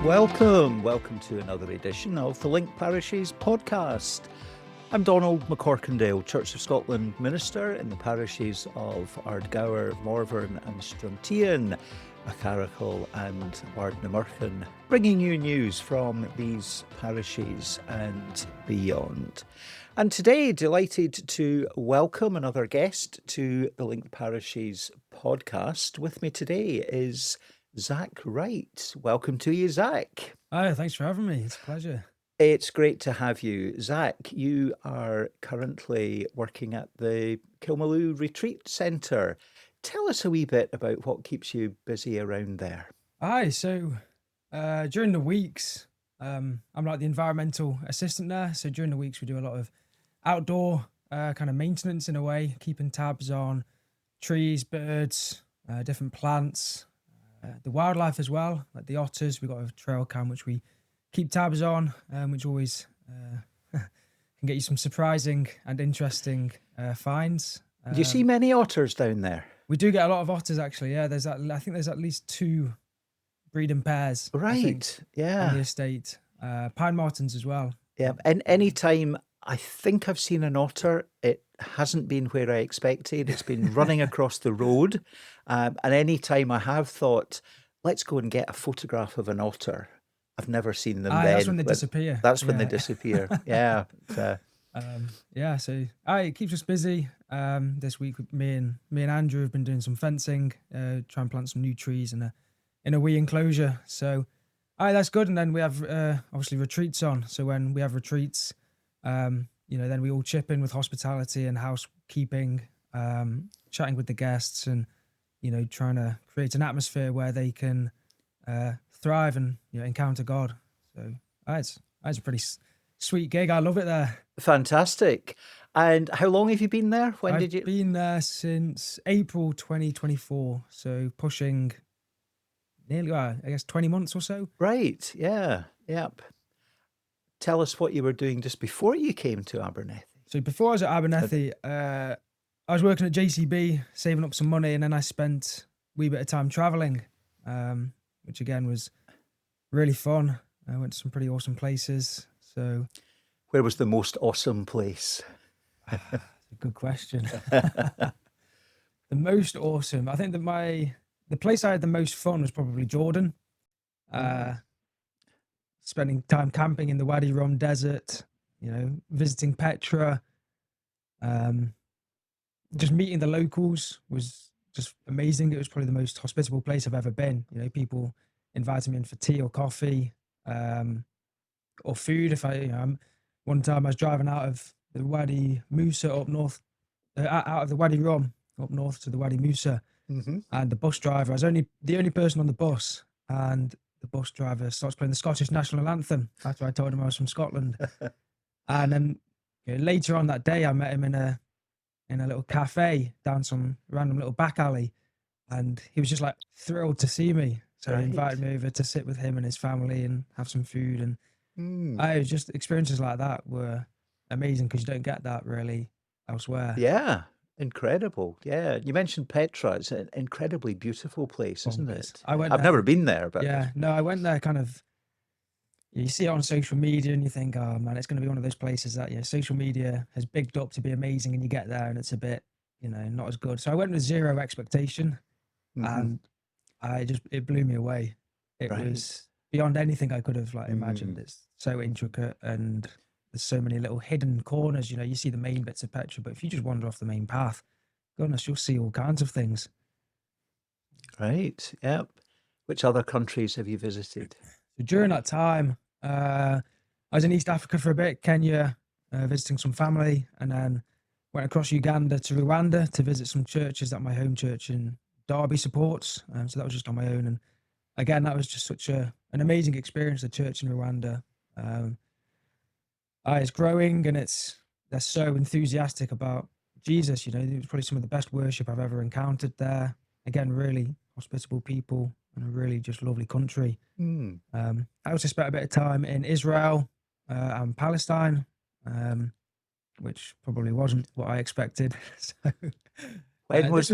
Welcome to another edition of the Linked Parishes Podcast. I'm Donald McCorkindale, Church of Scotland minister in the parishes of Ardgour, Morvern and Struntian, Acharacal and Ardnamurchan, bringing you news from these parishes and beyond. And today, delighted to welcome another guest to the Linked Parishes Podcast. With me today is Zac Wright. Welcome to you, Zac. Hi, thanks for having me. It's a pleasure. It's great to have you. Zac, you are currently working at the Kilmaloo Retreat Centre. Tell us a wee bit about what keeps you busy around there. So during the weeks, I'm like the environmental assistant there. So during the weeks, we do a lot of outdoor kind of maintenance in a way, keeping tabs on trees, birds, different plants, the wildlife as well, like the otters. We've got a trail cam which we keep tabs on, which always can get you some surprising and interesting finds. Do you see many otters down there? We do get a lot of otters, actually. Yeah, I think there's at least 2 breeding pairs. Right. Yeah. On the estate, pine martens as well. Yeah. And any time I think I've seen an otter, it hasn't been where I expected. It's been running across the road. And any time I have thought, let's go and get a photograph of an otter, I've never seen them then. That's when they disappear. That's when they disappear. Yeah. So it keeps us busy. This week, me and Andrew have been doing some fencing, trying to plant some new trees in a wee enclosure. So that's good. And then we have obviously retreats on. So when we have retreats, then we all chip in with hospitality and housekeeping, chatting with the guests and, trying to create an atmosphere where they can thrive and encounter God. So it's a pretty sweet gig. I love it there. Fantastic. And how long have you been there? I've been there since April 2024. So pushing nearly, 20 months or so. Right. Yeah. Yep. Tell us what you were doing just before you came to Abernethy. So before I was at Abernethy, I was working at JCB, saving up some money, and then I spent a wee bit of time traveling, which again was really fun. I went to some pretty awesome places. So, where was the most awesome place? That's a good question. The most awesome, I think that the place I had the most fun was probably Jordan. Spending time camping in the Wadi Rum desert, visiting Petra, just meeting the locals was just amazing. It was probably the most hospitable place I've ever been. People invited me in for tea or coffee, or food. One time I was driving out of the Wadi Musa up north, out of the Wadi Rum up north to the Wadi Musa, and the bus driver, I was the only person on the bus, and the bus driver starts playing the Scottish national anthem after I told him I was from Scotland. And then later on that day, I met him in a little cafe down some random little back alley, and he was just like thrilled to see me. So he invited me over to sit with him and his family and have some food. And I just experiences like that were amazing because you don't get that really elsewhere. Yeah. Incredible. Yeah. You mentioned Petra. It's an incredibly beautiful place, isn't it? I've never been there, but I went there kind of, you see it on social media and you think, oh man, it's going to be one of those places that, social media has bigged up to be amazing, and you get there and it's a bit, not as good. So I went with zero expectation, and it blew me away. It was beyond anything I could have imagined. It's so intricate, and there's so many little hidden corners. You see the main bits of Petra, but if you just wander off the main path, goodness, you'll see all kinds of things. Right. Yep. Which other countries have you visited? So during that time, I was in East Africa for a bit, Kenya, visiting some family, and then went across Uganda to Rwanda to visit some churches that my home church in Derby supports. So that was just on my own. And again, that was just such an amazing experience, the church in Rwanda. It's growing, and they're so enthusiastic about Jesus. It was probably some of the best worship I've ever encountered there. Again, really hospitable people and a really just lovely country. I also spent a bit of time in Israel and Palestine, which probably wasn't what I expected. So, when was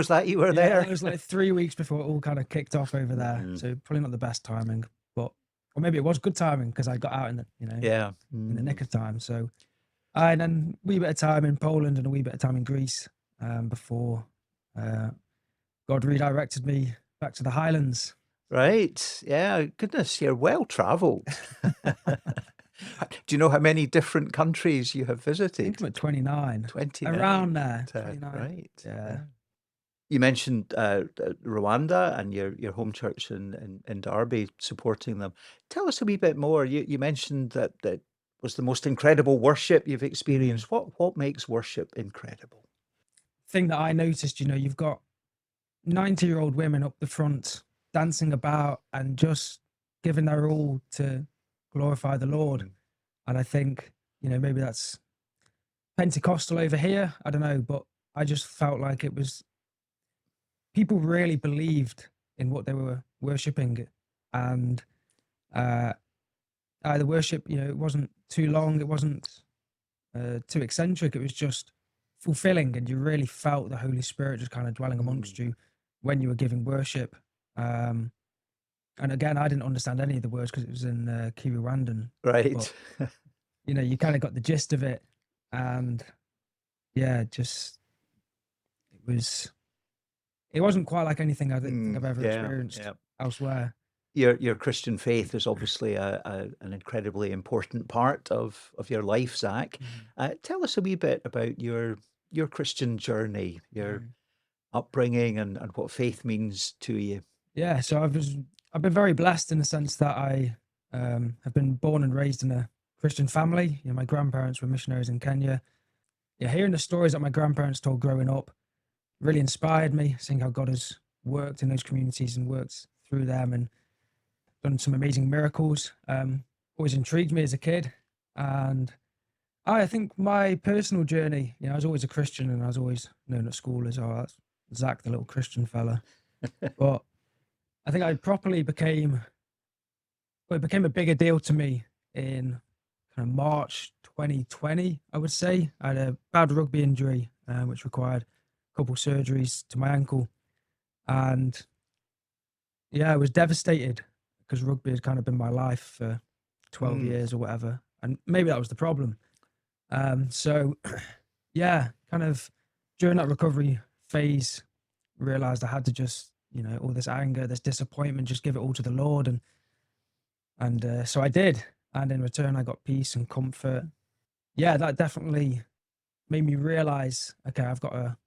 that you were there? It was like 3 weeks before it all kind of kicked off over there. So probably not the best timing, but or maybe it was good timing because I got out in the, Yeah. in the nick of time. So, and then a wee bit of time in Poland and a wee bit of time in Greece before God redirected me back to the Highlands. Right. Yeah. Goodness, you're well traveled. Do you know how many different countries you have I think visited? I'm at 29. 29. Around there. Uh, 29. Right. Yeah. You mentioned Rwanda and your home church in Derby supporting them. Tell us a wee bit more. You mentioned that was the most incredible worship you've experienced. What makes worship incredible? Thing that I noticed, you've got 90-year-old women up the front dancing about and just giving their all to glorify the Lord. Mm. And I think, maybe that's Pentecostal over here. I don't know, but I just felt like it was people really believed in what they were worshipping. And the worship, it wasn't too long. It wasn't too eccentric. It was just fulfilling. And you really felt the Holy Spirit just kind of dwelling amongst you when you were giving worship. And again, I didn't understand any of the words because it was in Kinyarwanda. Right. But, you kind of got the gist of it. And yeah, it wasn't quite like anything I think I've ever experienced elsewhere. Your Christian faith is obviously an incredibly important part of your life, Zac. Tell us a wee bit about your Christian journey, your upbringing, and what faith means to you. Yeah, so I've been very blessed in the sense that I have been born and raised in a Christian family. My grandparents were missionaries in Kenya. Yeah, hearing the stories that my grandparents told growing up really inspired me, seeing how God has worked in those communities and worked through them and done some amazing miracles. Always intrigued me as a kid. And I think my personal journey, I was always a Christian and I was always known at school as, that's Zac, the little Christian fella. But I think it became a bigger deal to me in kind of March 2020, I would say. I had a bad rugby injury, which required a couple surgeries to my ankle. And yeah, I was devastated because rugby has kind of been my life for 12 years or whatever. And maybe that was the problem. So yeah, kind of during that recovery phase, realized I had to just, all this anger, this disappointment, just give it all to the Lord. And so I did. And in return, I got peace and comfort. Yeah, that definitely made me realize, okay, I've got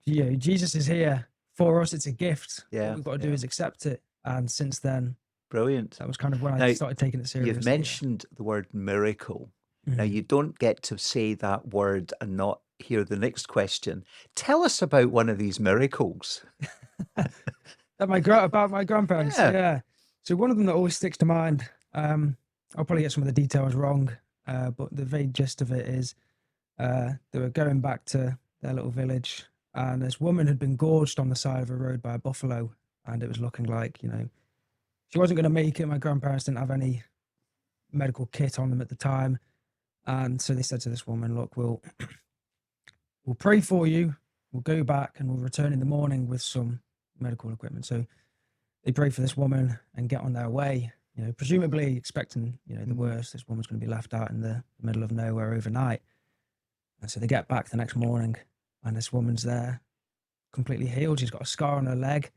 Jesus is here for us. It's a gift. Yeah. All we've got to do is accept it. And since then, brilliant. That was kind of when I started taking it seriously. You've mentioned the word miracle. Now, you don't get to say that word and not hear the next question. Tell us about one of these miracles. About my grandparents. Yeah. Yeah. So one of them that always sticks to mind, I'll probably get some of the details wrong, but the vague gist of it is they were going back to their little village and this woman had been gorged on the side of a road by a buffalo, and it was looking like, she wasn't going to make it. My grandparents didn't have any medical kit on them at the time. And so they said to this woman, look, we'll pray for you. We'll go back and we'll return in the morning with some medical equipment. So they pray for this woman and get on their way, presumably expecting, the worst. This woman's going to be left out in the middle of nowhere overnight. And so they get back the next morning and this woman's there completely healed. She's got a scar on her leg,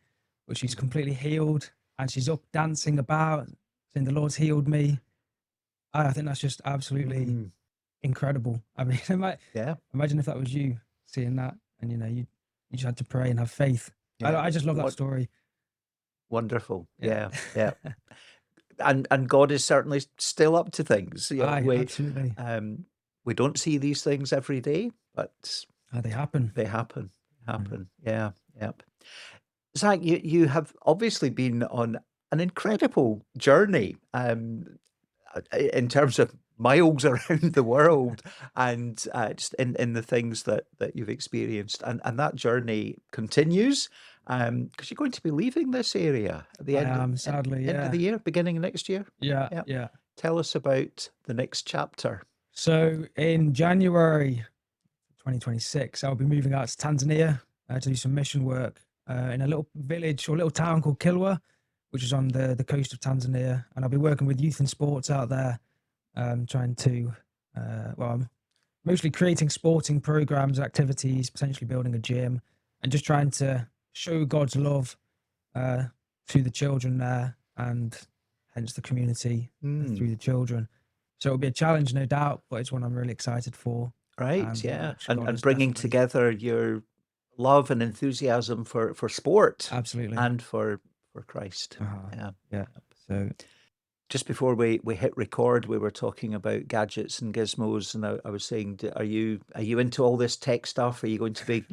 but she's completely healed. And she's up dancing about, saying, the Lord's healed me. I think that's just absolutely incredible. I mean, imagine if that was you seeing that and, you just had to pray and have faith. Yeah. I just love that story. Wonderful. Yeah. And God is certainly still up to things. Absolutely. We don't see these things every day, but they happen. They happen. Yeah. Yep. Zac, you have obviously been on an incredible journey in terms of miles around the world and just in the things that you've experienced. And that journey continues because you're going to be leaving this area at the sadly, end of the year, beginning of next year. Yeah. Tell us about the next chapter. So in January 2026, I'll be moving out to Tanzania to do some mission work in a little village or little town called Kilwa, which is on the coast of Tanzania, and I'll be working with youth and sports out there, trying to, I'm mostly creating sporting programs, activities, potentially building a gym, and just trying to show God's love to the children there, and hence the community through the children. So it'll be a challenge, no doubt, but it's one I'm really excited for. Right, And yeah. which God And has bringing definitely- together your love and enthusiasm for sport Absolutely. and for Christ. Yeah. So Just before we hit record, we were talking about gadgets and gizmos, and I was saying, are you into all this tech stuff? Are you going to be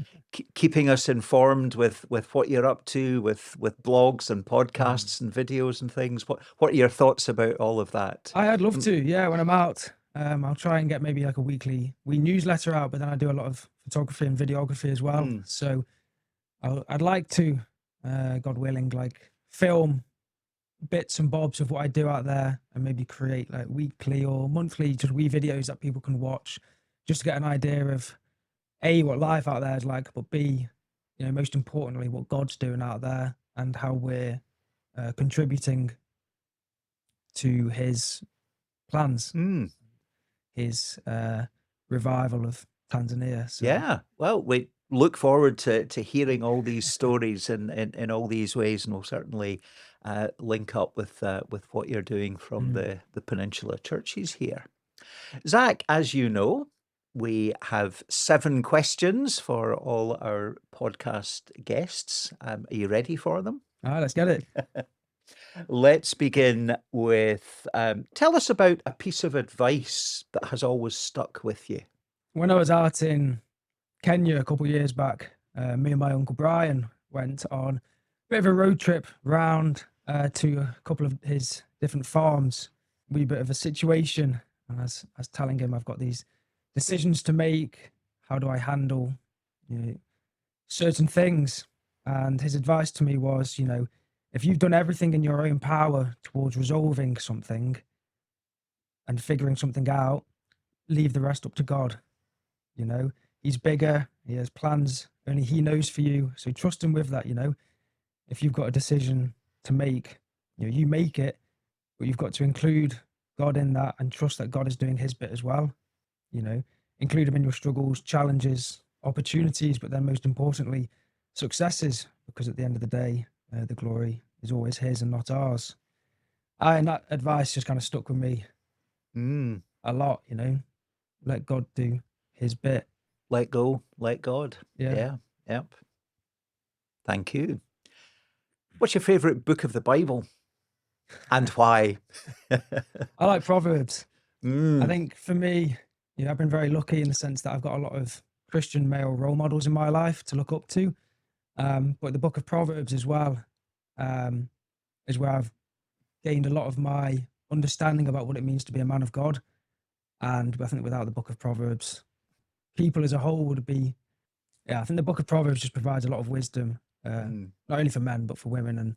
keeping us informed with what you're up to, with blogs and podcasts and videos and things? What are your thoughts about all of that? I'd love to, yeah. When I'm out, I'll try and get maybe like a weekly newsletter out, but then I do a lot of photography and videography as well. So I'd like to, God willing, like film bits and bobs of what I do out there, and maybe create like weekly or monthly just wee videos that people can watch, just to get an idea of A, what life out there is like, but B, most importantly, what God's doing out there and how we're contributing to his plans, his revival of Tanzania. So. Yeah, well, we look forward to hearing all these stories in all these ways, and we'll certainly link up with what you're doing from the Peninsula churches here. Zac, as you know, we have 7 questions for all our podcast guests. Are you ready for them? All right, let's get it. Let's begin with, tell us about a piece of advice that has always stuck with you. When I was out in Kenya a couple of years back, me and my Uncle Brian went on a bit of a road trip round to a couple of his different farms. We bit of a situation, and I was telling him I've got these decisions to make. How do I handle certain things? And his advice to me was, if you've done everything in your own power towards resolving something and figuring something out, leave the rest up to God. He's bigger. He has plans only he knows for you. So trust him with that. If you've got a decision to make, you make it, but you've got to include God in that and trust that God is doing his bit as well. Include him in your struggles, challenges, opportunities, but then most importantly, successes, because at the end of the day, the glory is always his and not ours. And that advice just kind of stuck with me a lot. Let God do his bit. Let go, let God. Yeah. Yep. Thank you. What's your favorite book of the Bible and why? I like Proverbs. Mm. I think for me, I've been very lucky in the sense that I've got a lot of Christian male role models in my life to look up to. But the book of Proverbs as well is where I've gained a lot of my understanding about what it means to be a man of God. And I think without the book of Proverbs, people as a whole would be, I think the book of Proverbs just provides a lot of wisdom, not only for men, but for women,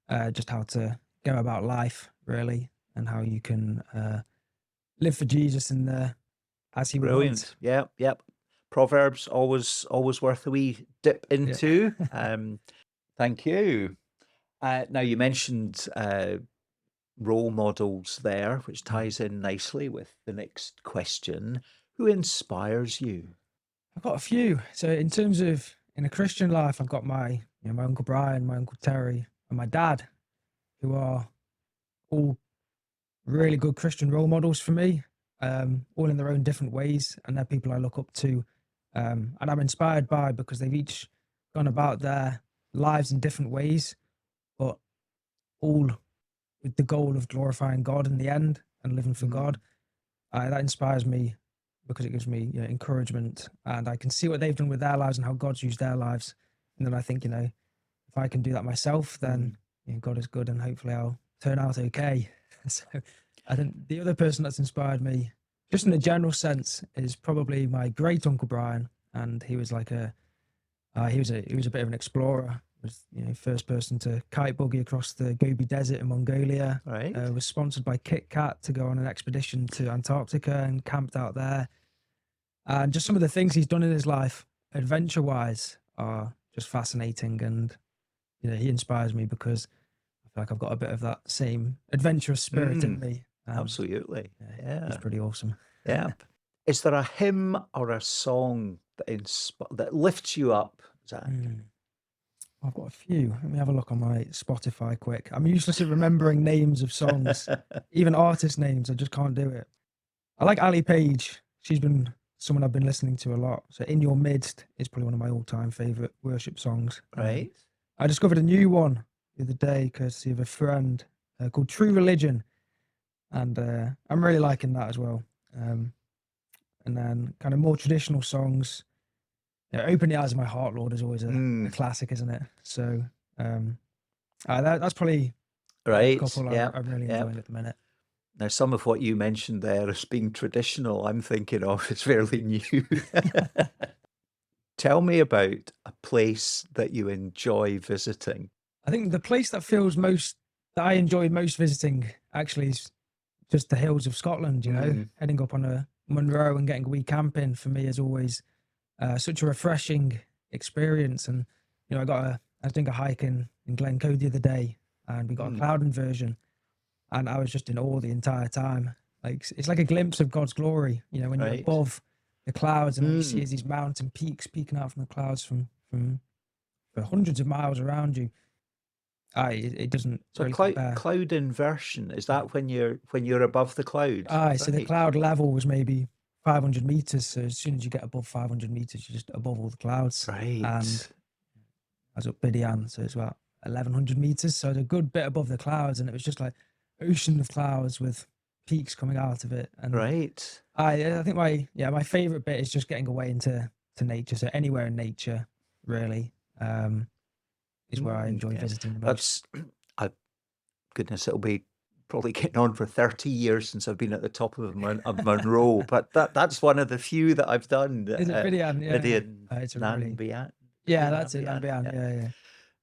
and just how to go about life, really, and how you can live for Jesus as he would want. Brilliant. Yep. Proverbs, always worth a wee dip into. Thank you. Now, you mentioned role models there, which ties in nicely with the next question. Who inspires you? I've got a few. So in terms of in a Christian life, I've got my my Uncle Brian, my Uncle Terry, and my dad, who are all really good Christian role models for me, all in their own different ways, and they're people I look up to, and I'm inspired by, because they've each gone about their lives in different ways, but all with the goal of glorifying God in the end and living for God. That inspires me, because it gives me encouragement, and I can see what they've done with their lives and how God's used their lives. And then I think, if I can do that myself, then God is good, and hopefully I'll turn out okay. So I think the other person that's inspired me, just in a general sense, is probably my great Uncle Brian. And he was like he was a bit of an explorer. Was first person to kite buggy across the Gobi Desert in Mongolia. Right. Was sponsored by Kit Kat to go on an expedition to Antarctica and camped out there. And just some of the things he's done in his life, adventure-wise, are just fascinating. And he inspires me, because I like I've got a bit of that same adventurous spirit in me. Absolutely. Yeah, he's Yeah. pretty awesome. Yep. Is there a hymn or a song that lifts you up, Zac? I've got a few. Let me have a look on my Spotify quick. I'm useless at remembering names of songs, even artist names. I just can't do it. I like Ali Page. She's been someone I've been listening to a lot. So In Your Midst is probably one of my all-time favorite worship songs. Right. I discovered a new one the other day, courtesy of a friend, called True Religion. And I'm really liking that as well. And then kind of more traditional songs. Open the Eyes of My Heart, Lord, is always a classic, isn't it? So that's probably a Right. couple Yep. I'm really Yep. enjoying at the minute. Now, some of what you mentioned there as being traditional, I'm thinking of is fairly new. Tell me about a place that you enjoy visiting. I think the place that I enjoy most visiting actually is just the hills of Scotland, heading up on a Munro and getting a wee camping for me is always such a refreshing experience. And, I was doing a hike in Glencoe the other day and we got a cloud inversion and I was just in awe the entire time. Like, it's like a glimpse of God's glory, when you're above the clouds and all you see is these mountain peaks peeking out from the clouds from for hundreds of miles around you. It doesn't So really compare. cloud inversion, is that when you're above the cloud? So the cloud level was maybe 500 meters. So as soon as you get above 500 meters, you're just above all the clouds. Right. And I was up Bidian, so it's about 1100 meters. So it's a good bit above the clouds, and it was just like ocean of clouds with peaks coming out of it. And Right. I think my favorite bit is just getting away into nature. So anywhere in nature, really, is where I enjoy visiting the most. Goodness, it'll be probably getting on for 30 years since I've been at the top of Munro, but that's one of the few that I've done. Is it Bidian? Yeah. It's a Nanbian. Yeah, that's it. Nanbian. Yeah.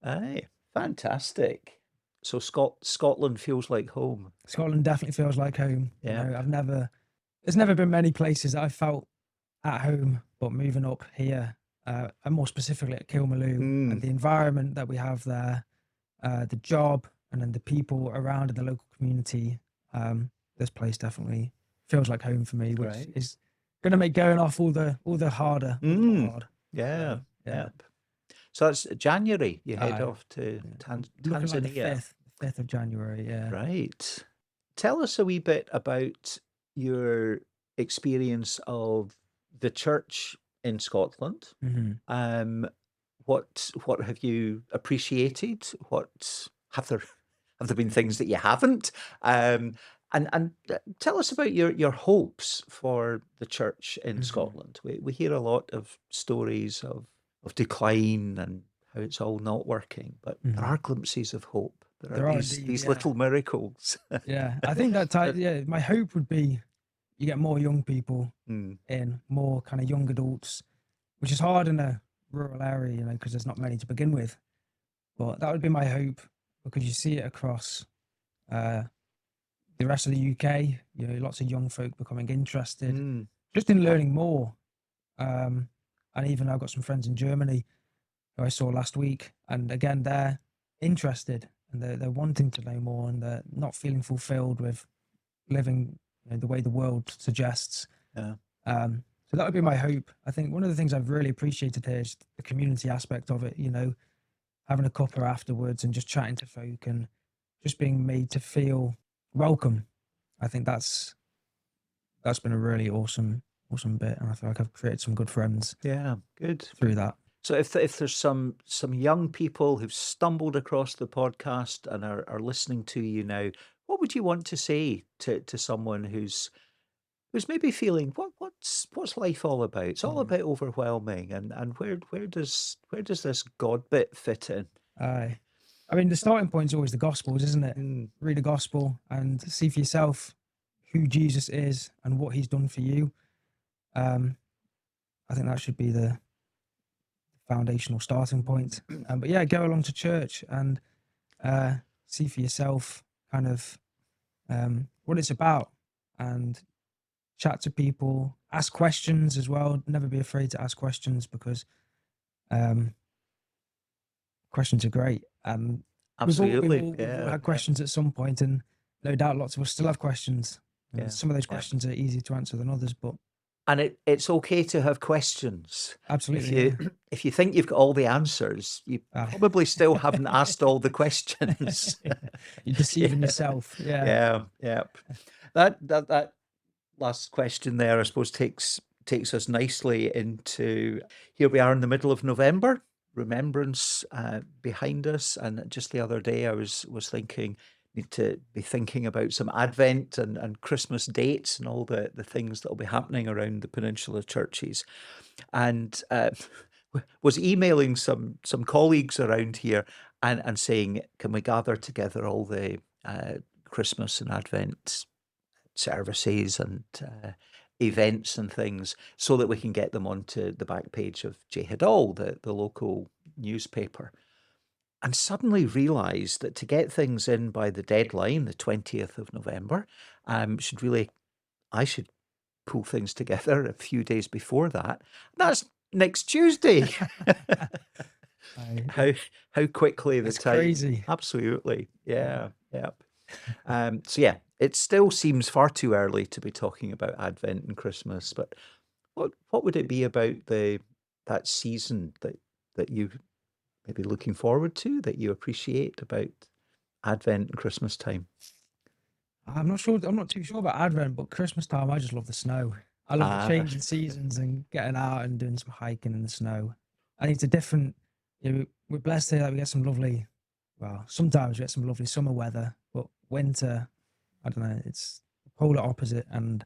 Aye, fantastic. So Scotland feels like home. Scotland definitely feels like home. Yeah. There's never been many places that I felt at home, but moving up here, and more specifically at Kilmaloo, and the environment that we have there, the job, and then the people around in the local community, this place definitely feels like home for me, which is going to make going off all the harder. Hard. Yeah. So that's January. You head off to Tanzania. Like the 5th of January. Yeah. Right. Tell us a wee bit about your experience of the church in Scotland. What have you appreciated? What have there been things that you haven't? And tell us about your hopes for the church in Scotland. We hear a lot of stories of decline and how it's all not working, but there are glimpses of hope. There are these little miracles. Yeah, I think that my hope would be you get more young people in, more kind of young adults, which is hard in a rural area, because there's not many to begin with. But that would be my hope, because you see it across the rest of the UK. Lots of young folk becoming interested just in learning more. And even I've got some friends in Germany who I saw last week, and again they're interested and they're wanting to know more, and they're not feeling fulfilled with living the way the world suggests. Yeah. So that would be my hope. I think one of the things I've really appreciated here is the community aspect of it, having a cuppa afterwards and just chatting to folk and just being made to feel welcome. I think that's been a really awesome bit, and I feel like I've created some good friends. Yeah, good through that. So if there's some young people who've stumbled across the podcast and are listening to you now, what would you want to say to someone who's maybe feeling what's life all about? It's all about overwhelming, and where does this God bit fit in? I mean, the starting point is always the Gospels, isn't it? Read the Gospel and see for yourself who Jesus is and what He's done for you. I think that should be the foundational starting point. But yeah, go along to church and see for yourself kind of what it's about, and chat to people, ask questions as well. Never be afraid to ask questions, because questions are great. Absolutely. We've all Yeah. had questions at some point, and no doubt lots of us still have questions. Yeah. Some of those Yeah. questions are easier to answer than others, but And it's okay to have questions. If absolutely, you if you think you've got all the answers, you yeah. probably still haven't asked all the questions. You're deceiving Yeah. yourself. Yeah. Yeah. Yeah. That last question there, I suppose, takes us nicely into here we are in the middle of November, remembrance behind us, and just the other day I was thinking need to be thinking about some Advent and Christmas dates and all the things that will be happening around the Peninsula churches, and was emailing some colleagues around here and saying, can we gather together all the Christmas and Advent services and events and things so that we can get them onto the back page of Jehadol, the local newspaper. And suddenly realised that to get things in by the deadline, the 20th of November, I should pull things together a few days before that. That's next Tuesday. How quickly the It's time. crazy. Absolutely. Yeah. Yep. So yeah, it still seems far too early to be talking about Advent and Christmas, but what would it be about that season that you maybe looking forward to, that you appreciate about Advent and Christmas time? I'm not sure. I'm not too sure about Advent, but Christmas time, I just love the snow. I love the Ah, changing seasons and getting out and doing some hiking in the snow. I think it's a different. We're blessed here that we get some lovely. Well, sometimes we get some lovely summer weather, but winter, I don't know. It's the polar opposite, and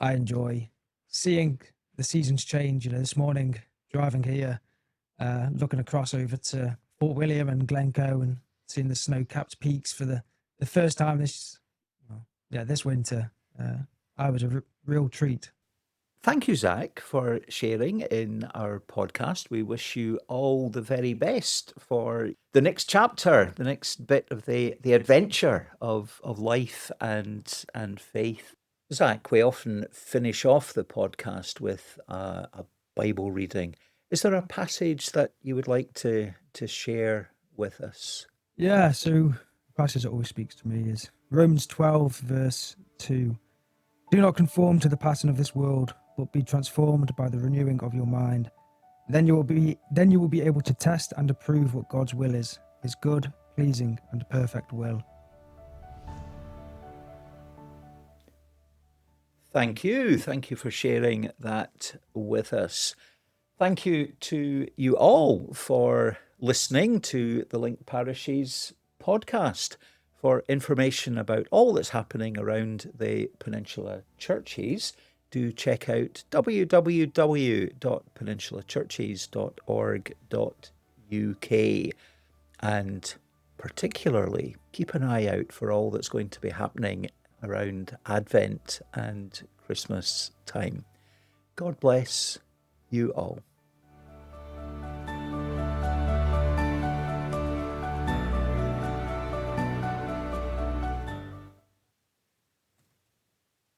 I enjoy seeing the seasons change. This morning driving here, looking across over to Fort William and Glencoe and seeing the snow-capped peaks for the first time this winter. I was a real treat. thank you, Zach, for sharing in our podcast. We wish you all the very best for the next chapter, the next bit of the adventure of life and faith. Zach, we often finish off the podcast with a Bible reading. Is there a passage that you would like to share with us? Yeah, so the passage that always speaks to me is Romans 12, verse 2. Do not conform to the pattern of this world, but be transformed by the renewing of your mind. Then you will be able to test and approve what God's will is, his good, pleasing, and perfect will. Thank you. Thank you for sharing that with us. Thank you to you all for listening to the Linked Parishes podcast. For information about all that's happening around the Peninsula churches, do check out www.peninsulachurches.org.uk, and particularly keep an eye out for all that's going to be happening around Advent and Christmas time. God bless you all.